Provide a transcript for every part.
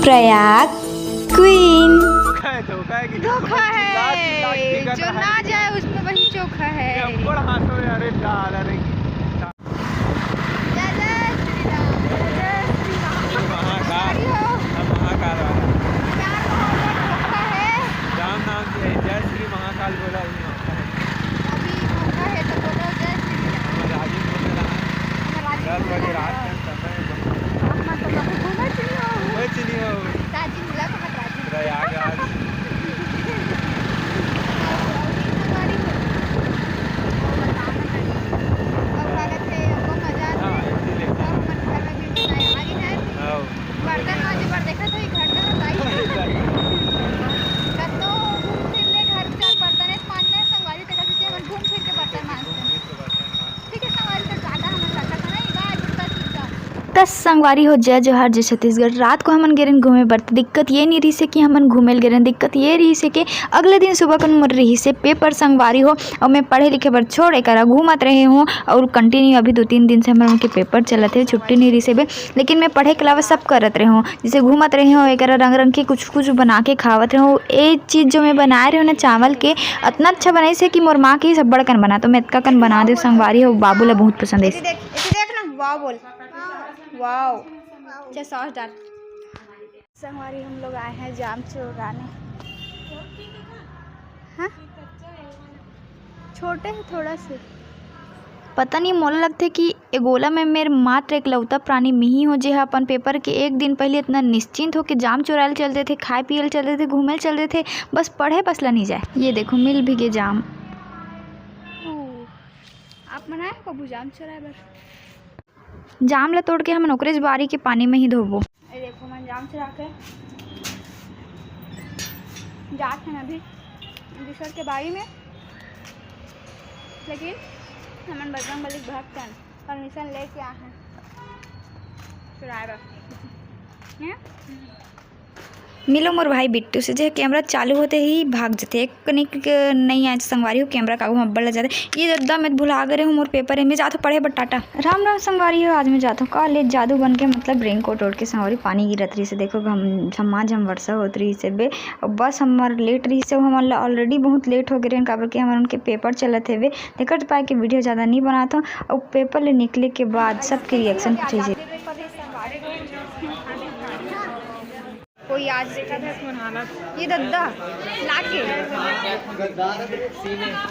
Prayag queen. धोखा है कि धोखा है, जो ना जाए उसमें वही चोखा है। अरे डाल अरे जय जय श्री राम, जय श्री राम। महाकाल हो महाकाल वाला प्यार मोहब्बत धोखा है। राम नाम की है, जय श्री महाकाल बोला ही होता है। अभी धोखा है तो बोलो जय श्री राम। राजीव बोल रहा है 10 बजे रात का समय अपना तो लोग घूमना चाहिए हो। कुछ नहीं हो राजीव मिला तो मत राजीव प्रयागराज बर्तन मांजे पर देखा तो घर में कतो घूम फिर ले घर चार बर्तन मांजने संगवारी देखा तो हम घूम फिर के बर्तन मांजते ठीक है। संगवारी तो ज्यादा हमें रखा था नहीं गाय जुड़ता चीज कस संगवारी हो जय जोहार जय छत्तीसगढ़। रात को हमन गेरन घूमे बर दिक्कत ये नहीं रही से कि हमन घूमेल गेरन, दिक्कत ये रही से कि अगले दिन सुबह कन मोर रही से पेपर संगवारी हो और मैं पढ़े लिखे बर छोड़ करा घूमत रहे हूँ और कंटिन्यू अभी 2-3 दिन से हमारे उनके पेपर चलत है, छुट्टी नहीं रही से बे, लेकिन मैं पढ़े के अलावा सब करत रहे हूँ, जैसे घूमत रहे हूँ एक रंग रंग के कुछ कुछ बना के खावत रहे हूँ। ये चीज़ जो मैं बनाए रहे हूँ ना चावल के इतना अच्छा बनाई से कि मोर माँ के ही सब बड़कन बना तो मैं इतका कन बना दे संगवारी हो, बाबू ला बहुत पसंद है। देख ना वाव बोल वाव अच्छा सॉस डाल। संगवारी हम लोग आए हैं जाम चुराने। हाँ छोटे हैं थोड़ा से। पता नहीं मोला लगता है कि एगोला में मेरे मात्र एक लौता प्राणी मिही हो जे अपन पेपर के एक दिन पहले इतना निश्चिंत हो के जाम चुराल चलते थे, खाए पियल चलते थे, घूमेल चलते थे, बस पढ़े बसला नहीं जाए। ये देखो मिल भी गए जाम। आप मनाए कबू जाम चुराए बर? जाम ला तोड़ के हम ओकरे बारी के पानी में ही धोबो। देखो मैं जाम चुरा के जाते हैं अभी दूसर के बारी में, लेकिन हमन बजरंग बली भक्त हैं परमिशन लेके आए हैं चुराए बर। मिलो मोर भाई बिट्टू से जो कैमरा चालू होते ही भाग जाते एक कनिक नहीं आए संगवारी हो कैमरा काबू में बढ़ जाते। ये दादा मैं भुला गए हूँ मोर पेपर है, मैं जाता पढ़े बट टाटा राम राम संगवारी हो। आज मैं जाता हूँ कॉलेज जादू बन के मतलब रेन कोट ओढ़ के संगवारी पानी गिरत रही से देखो झम वर्षा होत रही से बे बस हमार लेट रही से हमारे ऑलरेडी बहुत लेट हो गए काबर के हमारे उनके पेपर चलत है वे देखत पाए कि वीडियो ज़्यादा नहीं बनाता और पेपर ले निकले के बाद सबके रिएक्शन पूछे कोई आज देखा था ये दद्दा लाके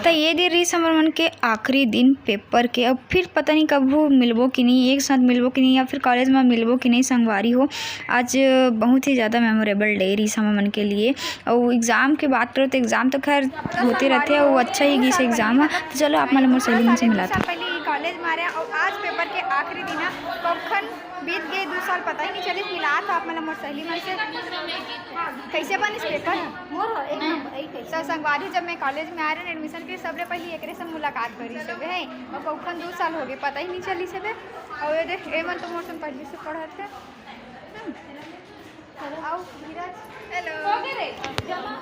तो ये दे रही समर मन के आखिरी दिन पेपर के। अब फिर पता नहीं कब वो मिलबो कि नहीं, एक साथ मिलबो कि नहीं या फिर कॉलेज में मिलबो कि नहीं संगवारी हो। आज बहुत ही ज़्यादा मेमोरेबल डे रही समर मन के लिए। और एग्ज़ाम की बात करो तो एग्ज़ाम तो खैर होते रहते हैं, वो अच्छा ही गई से एग्ज़ाम है। तो चलो आप मतलब मोर सहेली मन से मिलाते कॉलेज मारे और आज पेपर के आखिरी दिन कखन बीत गए 2 साल पता ही नहीं चले। मिला था आप मतलब मोर सहेली मन से कैसे बन इस पेपर सर संगवारी जब मैं कॉलेज में आ रहे एडमिशन के सबसे पहले एक से मुलाकात करी सब है और कखन 2 साल हो गए पता ही नहीं चली सब। और ये देख ए मन तो मोर पहले से पढ़त थे।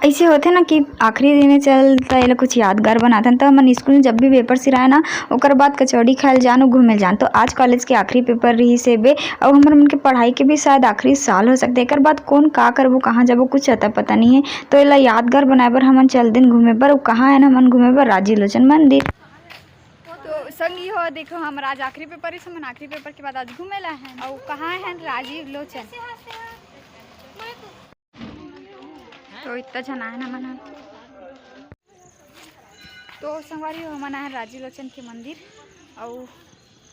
ऐसे होते ना कि आखिरी दिन चलता ये कुछ यादगार बनाते हैं। तो हम स्कूल में जब भी पेपर सिराए ना ओकर बाद कचौड़ी खाए जान घूमे जान। तो आज कॉलेज के आखिरी पेपर रही से बे और हमारे उनके पढ़ाई के भी शायद आखिरी साल हो सकते एक बाद कौन का करबो कहाँ जाबो कुछ आता पता नहीं है। तो ये यादगार बनाए बर हमन चल दिन घूमे बर कहाँ है ना हमन घूमे बर राजी लोचन मंदिर। तो संगी हो देखो हम आज आखिरी पेपर से मन आखिरी पेपर के बाद आज घूमेला है और कहाँ है राजीव लोचन। तो इतना जना है ना मना तो संगवारी हो मना है राजीव लोचन के मंदिर और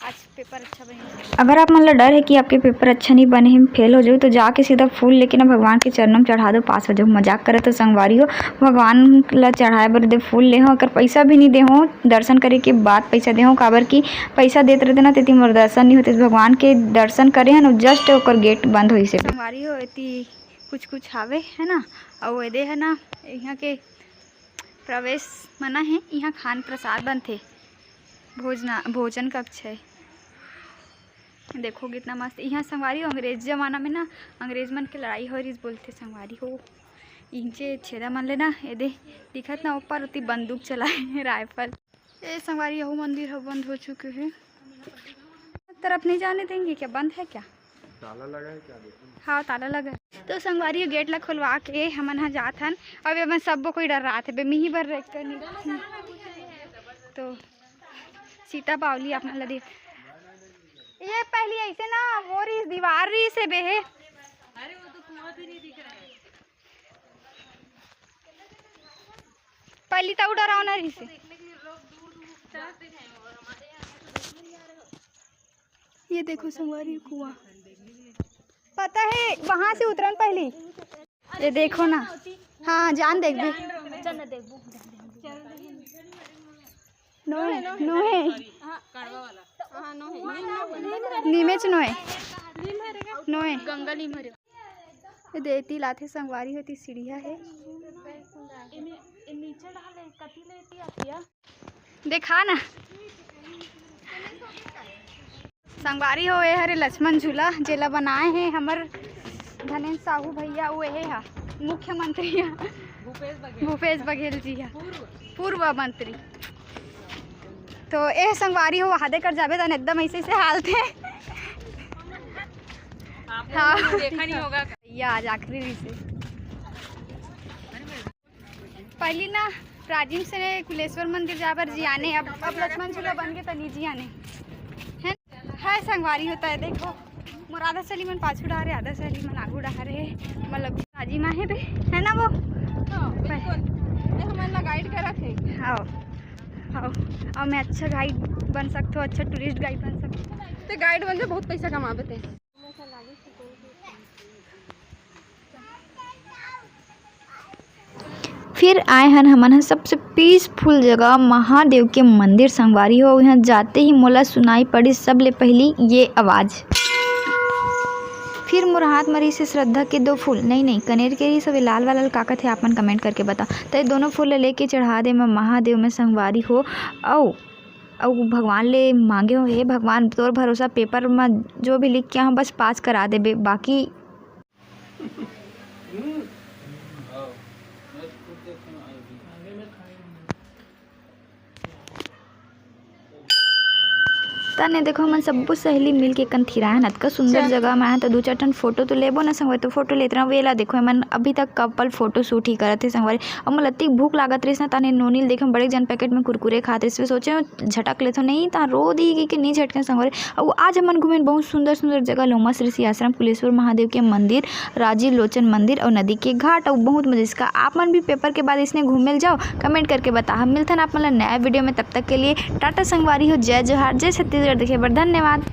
आज पेपर अच्छा बने। अगर आप मतलब डर है कि आपके पेपर अच्छा नहीं बने हम फेल हो जाओ तो जाके सीधा फूल लेके ना भगवान के चरणों में चढ़ा दो, पास हो जाओ। मजाक करे तो संगवारी हो भगवान ला चढ़ाए बर दे फूल ले हो अगर पैसा भी नहीं दे हो दर्शन करे के बाद पैसा दे हो काबर की पैसा देते रहते ना तेती मोर दर्शन नहीं होते। भगवान के दर्शन करे है ना जस्ट ओकर गेट बंद हो से संगवारी हो इतनी कुछ हावे है ना और ये है ना यहाँ के प्रवेश मना है। यहाँ खान प्रसाद बनते भोजन कक्ष है देखो कितना मस्त। यहाँ संगवारी हो अंग्रेज जमाना में ना अंग्रेज मन के लड़ाई हो रही बोलते संगवारी हो इनचे छेदा मन लेना ये दे दिखत ना ऊपर उतनी बंदूक चलाए राइफल। ये संगवारी हो मंदिर हो बंद हो चुके हैं तरफ नहीं जाने देंगे क्या बंद है क्या? ताला लगा है क्या देखो। हाँ ताला लगा है। तो संगवारी गेट ला खोलवा के हमन हा जात हन। अब एमन सबो कोई डर रहा थे बे मिही बर रख कर नहीं। तो सीता बावली अपना ला देख ये पहली ऐसे ना वो रही दीवार रही से बे है। अरे वो तो कुआं भी नहीं दिख रहा है। पहली तो डरावना रही से ये देखो संगवारी कुआं पता है वहां से उतरन पहली ये देखो ना। हाँ जान देख भी नोहे नीमेच नोहे गंगा लीमरे ये देती लाथे संगवारी होती सीढ़िया है नीचे डाले कटी लेती आतिया देखा ना संगवारी हो ये हरे लक्ष्मण झूला जेला बनाए हैं हमर धनेन्द्र साहू भैया वो है हा मुख्यमंत्री भूपेश बघेल जी हा पूर्व मंत्री। तो ये संगवारी हो हादे कर जाबे तन एकदम ऐसे से हाल थे। हाँ देखा नहीं होगा भैया आज आखिरी से पहली ना राजीव से कुलेश्वर मंदिर जाबर जी आने अब लक्ष्मण झूला बन गए तनी जी आने है संगवारी होता है। देखो मोर आधा सली मन पाछू डा रहे आधा सली मन आगू डा रहे मतलब राजी माँ है बे है ना वो हमारा गाइड कर रखे। हाँ हाँ और मैं अच्छा गाइड बन सकता हूँ अच्छा टूरिस्ट गाइड बन सकता हूँ। तो गाइड बन बहुत पैसा कमाते थे। फिर आए हन हमन ह सबसे पीसफुल जगह महादेव के मंदिर संगवारी हो। यहाँ जाते ही मोला सुनाई पड़ी सबले पहली ये आवाज़। फिर मोर हाथ मरी से श्रद्धा के 2 फूल नहीं कनेर के ही सब लाल वाला काका थे आपन कमेंट करके बता। तो ये दोनों फूल लेके चढ़ा दे मैं महादेव में संगवारी हो औ भगवान ले मांगे हो हे भगवान तोर भरोसा पेपर में जो भी लिख के हम बस पास करा देबे बाकी तने देखो हमन सबो सहेली मिल के कंथिरायन अतका सुंदर जगह में आए तो 2-4 ठन फोटो तो लेबो ना संगवारी। तो फोटो लेत रहा वेला देखो हमन अभी तक कपल फोटो शूट ही करत थे संगवारी। और मोला अति भूख लागत रहिस ना तने नोनील देखे बड़े जन पैकेट में कुरकुरे खाते इसमें सोचे झटक लेथो नहीं ता रो दी कि नहीं झटके संगवारी। और आज हमन घूमे बहुत सुंदर जगह लोमा श्री आश्रम कुलेश्वर महादेव के मंदिर राजीव लोचन मंदिर और नदी के घाट और बहुत मजा इसका। आप मन भी पेपर के बाद इसने घूमे जाओ कमेंट करके बता। हम मिलते हैं आप मतलब नया वीडियो में तब तक के लिए टाटा संगवारी हो। जय जोहार जय छत्तीसगढ़। देखिए बड़ धन्यवाद।